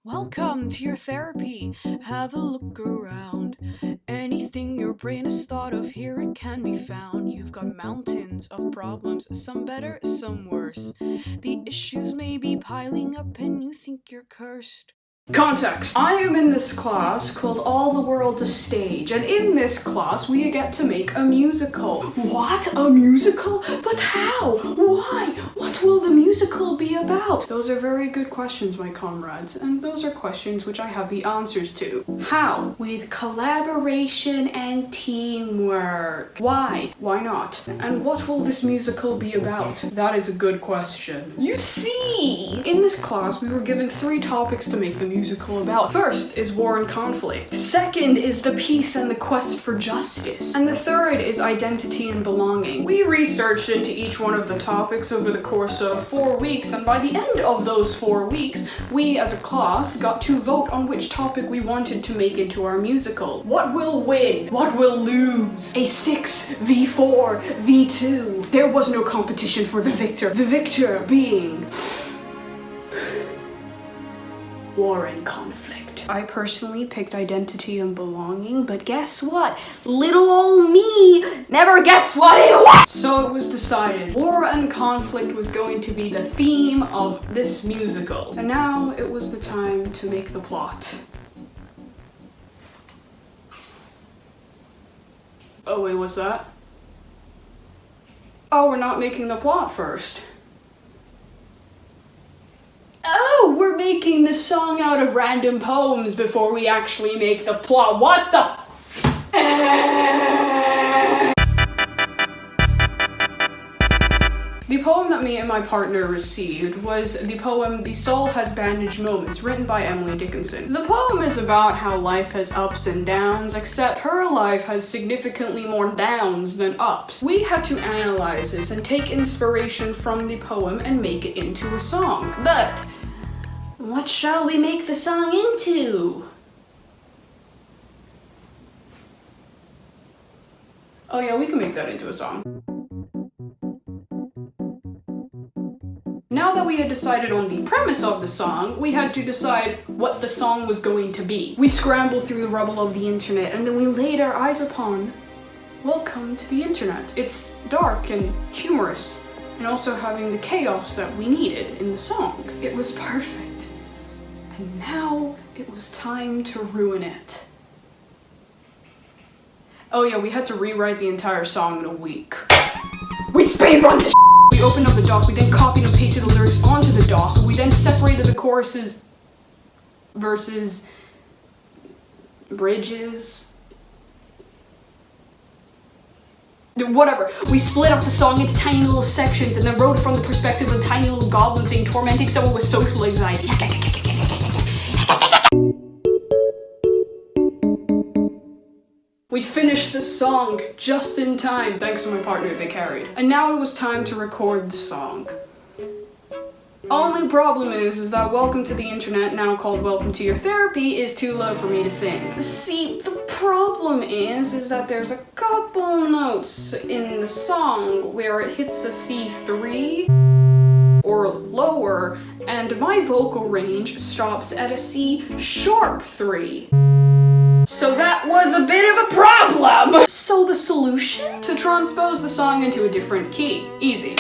Welcome to your therapy. Have a look around. Anything your brain has thought of, here it can be found. You've got mountains of problems, some better, some worse. The issues may be piling up and you think you're cursed. Context. I am in this class called All the World's a Stage, and in this class we get to make a musical. What? A musical? But how? Why? What will the musical be about? Those are very good questions, my comrades, and those are questions which I have the answers to. How? With collaboration and teamwork. Why? Why not? And what will this musical be about? That is a good question. You see! In this class we were given 3 topics to make the musical about. First is war and conflict. Second is the peace and the quest for justice. And the third is identity and belonging. We researched into each one of the topics over the course of 4 weeks, and by the end of those 4 weeks, we as a class got to vote on which topic we wanted to make into our musical. What will win? What will lose? A 6v4 v2. There was no competition for the victor. The victor being war and conflict. I personally picked identity and belonging, but guess what? Little old me never gets what he wants! So it was decided war and conflict was going to be the theme of this musical. And now it was the time to make the plot. Oh wait, what's that? Oh, we're not making the plot first. Oh, we're making the song out of random poems before we actually make the plot. What the? The poem that me and my partner received was the poem "The Soul Has Bandaged Moments," written by Emily Dickinson. The poem is about how life has ups and downs, except her life has significantly more downs than ups. We had to analyze this and take inspiration from the poem and make it into a song. But what shall we make the song into? Oh yeah, we can make that into a song. Now that we had decided on the premise of the song, we had to decide what the song was going to be. We scrambled through the rubble of the internet, and then we laid our eyes upon Welcome to the Internet. It's dark and humorous, and also having the chaos that we needed in the song. It was perfect. And now it was time to ruin it. Oh yeah, we had to rewrite the entire song in a week. We speedrun this. We opened up the doc, we then copied and pasted the lyrics onto the doc, we then separated the choruses, verses, bridges, whatever. We split up the song into tiny little sections and then wrote it from the perspective of a tiny little goblin thing tormenting someone with social anxiety. We finished the song just in time, thanks to my partner they carried. And now it was time to record the song. Only problem is that Welcome to the Internet, now called Welcome to Your Therapy, is too low for me to sing. See, the problem is that there's a couple notes in the song where it hits a C3 or lower, and my vocal range stops at a C sharp 3. So that was a bit of a problem! So the solution? To transpose the song into a different key. Easy.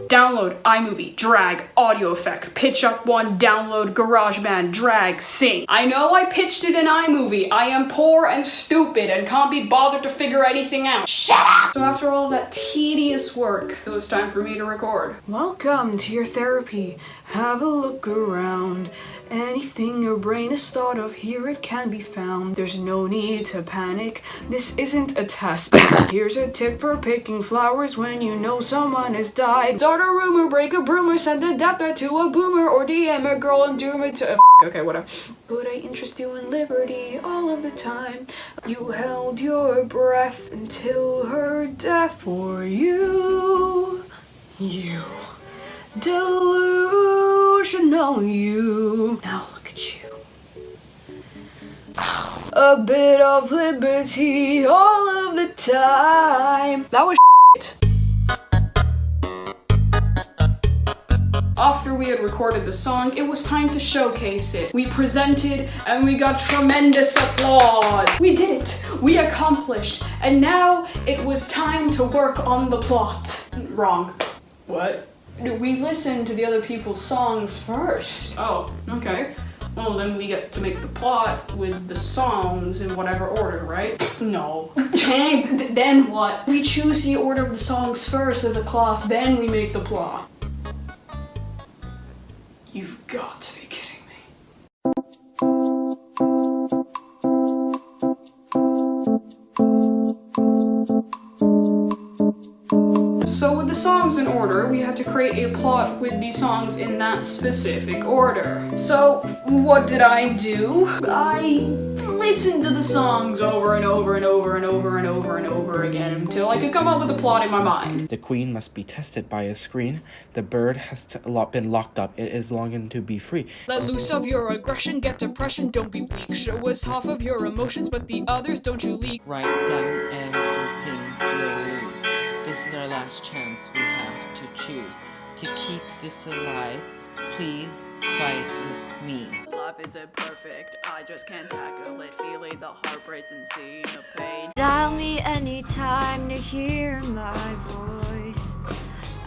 Download iMovie, drag, audio effect, pitch up 1, download GarageBand, drag, sync. I know I pitched it in iMovie. I am poor and stupid and can't be bothered to figure anything out. Shut up! So after all that tedious work, it was time for me to record. Welcome to your therapy. Have a look around. Anything your brain has thought of, here it can be found. There's no need to panic. This isn't a test. Here's a tip for picking flowers when you know someone has died. Start a rumor, break a broomer, send a death threat to a boomer, or DM a girl and doom it to okay, whatever. Would I interest you in liberty all of the time? You held your breath until her death for you. You. Delusional you. Now look at you. A bit of liberty all of the time. That was shit. After we had recorded the song, it was time to showcase it. We presented and we got tremendous applause. We did it! We accomplished. And now it was time to work on the plot. Wrong. What? We listened to the other people's songs first. Oh, okay. Well, then we get to make the plot with the songs in whatever order, right? No. Then what? We choose the order of the songs first as a class, then we make the plot. You've got to be kidding me. So with the songs in order, we had to create a plot with the songs in that specific order. So what did I do? I listened to the songs over and over and over and over and over and over again until I could come up with a plot in my mind. The queen must be tested by a screen. The bird has been locked up. It is longing to be free. Let loose of your aggression, get depression, don't be weak. Show us half of your emotions, but the others don't you leak. Write them and everything will lose. This is our last chance we have to choose. To keep this alive, please fight with me. Life isn't perfect, I just can't tackle it. Feeling the heartbreaks and seeing the pain. Dial me anytime to hear my voice.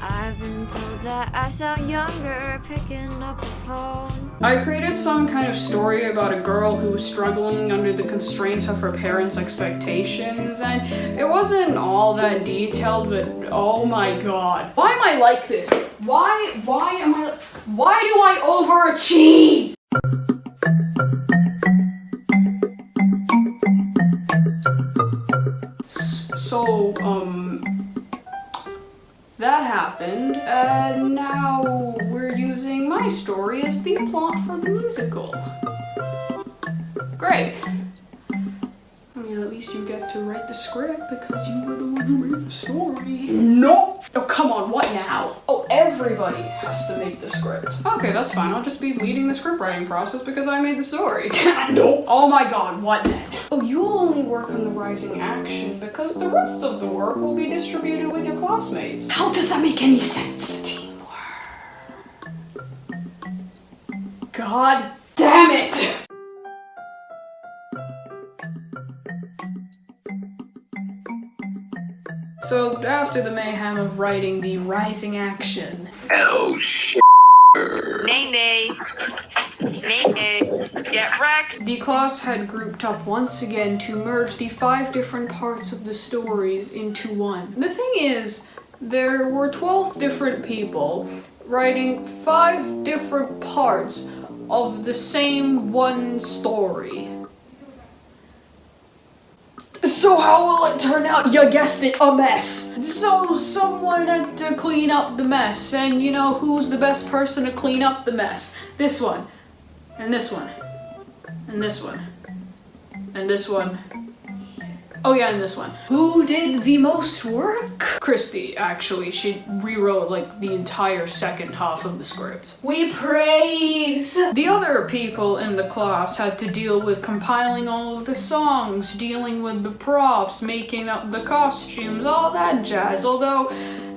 I've been told that I sound younger picking up the phone. I created some kind of story about a girl who was struggling under the constraints of her parents' expectations, and it wasn't all that detailed, but oh my god. Why am I like this? Why do I overachieve? So, that happened, and now we're using my story as the plot for the musical. Great. I mean, at least you get to write the script because you were the one who made the story. Nope! Oh, come on, what now? Oh, everybody has to make the script. Okay, that's fine. I'll just be leading the script writing process because I made the story. No! Oh my god, what then? Oh, you'll only work on the rising action because the rest of the work will be distributed with your classmates. How does that make any sense? Teamwork. God damn it! So after the mayhem of writing the rising action. Oh shit. Nay. Get wrecked. The class had grouped up once again to merge the 5 different parts of the stories into one. The thing is, there were 12 different people writing 5 different parts of the same one story. So how will it turn out? You guessed it, a mess. So someone had to clean up the mess, and you know who's the best person to clean up the mess? This one, and this one, and this one, and this one. Oh yeah, and this one. Who did the most work? Christy, actually. She rewrote like the entire second half of the script. We praise! The other people in the class had to deal with compiling all of the songs, dealing with the props, making up the costumes, all that jazz. Although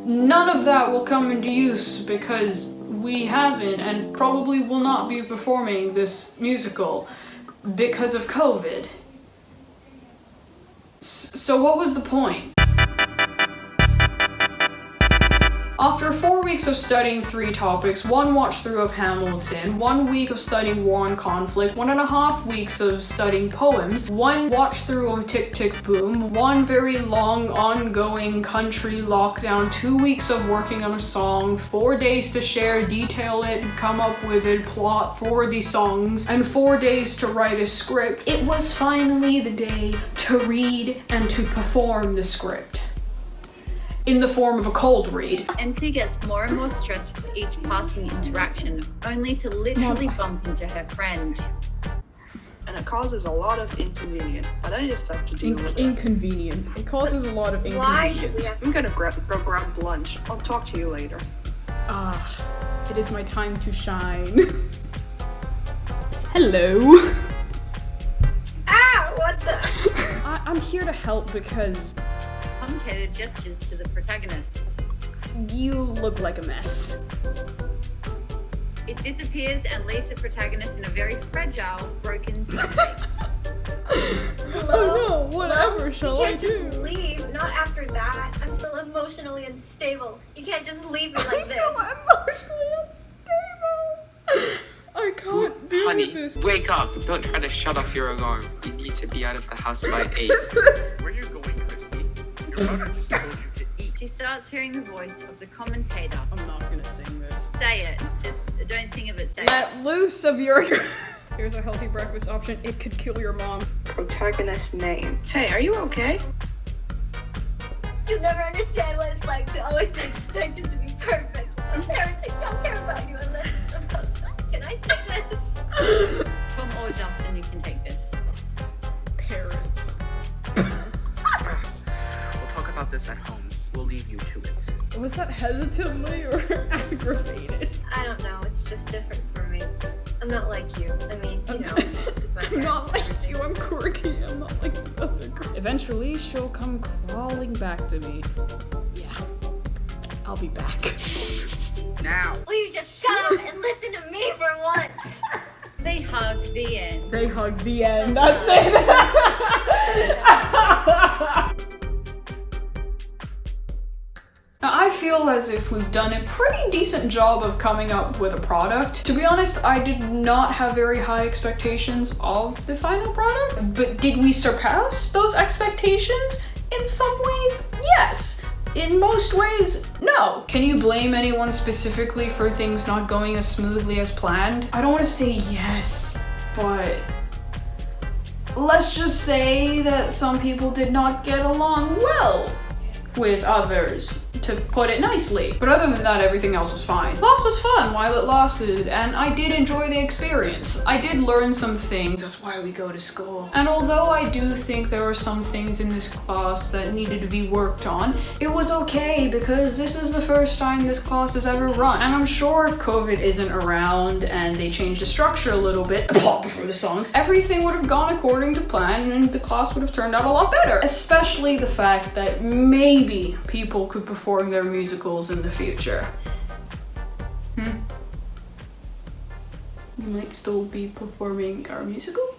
none of that will come into use because we haven't and probably will not be performing this musical because of COVID. So what was the point? After 4 weeks of studying 3 topics, 1 watch through of Hamilton, 1 week of studying war and conflict, 1.5 weeks of studying poems, 1 watch through of Tick Tick Boom, 1 very long ongoing country lockdown, 2 weeks of working on a song, 4 days to share, detail it, come up with a plot for the songs, and 4 days to write a script. It was finally the day to read and to perform the script. In the form of a cold read. MC gets more and more stressed with each passing interaction, only to literally bump into her friend. And it causes a lot of inconvenience, but I just have to deal with it. Inconvenient. It causes a lot of inconvenience. I'm gonna go grab lunch. I'll talk to you later. It is my time to shine. Hello. Ah, what the? I'm here to help because Complicated gestures to the protagonist. you look like a mess. It disappears and leaves the protagonist in a very fragile, broken state. Oh no, whatever shall I You can't just leave. Not after that. I'm still emotionally unstable. You can't just leave me like this. emotionally unstable. I can't deal Honey, with this. wake up. Don't try to shut off your alarm. You need to be out of the house by 8. Where are you going, Christy? Your mother just told you to eat. She starts hearing the voice of the commentator. I'm not gonna sing this. Say it. Just don't sing it, but say it. Let loose of your... Here's a healthy breakfast option. It could kill your mom. Protagonist name. Hey, are you okay? You'll never understand what it's like to always be expected to be perfect. Parents don't care about you unless it's supposed to. Can I say this? Tom or Justin, you can take this. Parent. We'll talk about this at home. We'll leave you to it. Was that hesitantly or aggravated? I don't know. It's just different for me. I'm not like you. I mean, you know. I'm not like you, I'm quirky. I'm not like the other girl. Eventually, she'll come crawling back to me. Yeah. I'll be back. Now. Will you just shut up and listen to me for once? They hug the end. They hug the end. That's it. Now, I feel as if we've done a pretty decent job of coming up with a product. To be honest, I did not have very high expectations of the final product, but did we surpass those expectations? In some ways, yes. In most ways, no. Can you blame anyone specifically for things not going as smoothly as planned? I don't want to say yes, but let's just say that some people did not get along well with others, to put it nicely. But other than that, everything else was fine. Class was fun while it lasted, and I did enjoy the experience. I did learn some things, that's why we go to school. And although I do think there were some things in this class that needed to be worked on, it was okay because this is the first time this class has ever run. And I'm sure if COVID isn't around and they changed the structure a little bit, before the songs, everything would have gone according to plan and the class would have turned out a lot better. Especially the fact that maybe people could perform their musicals in the future. We might still be performing our musical?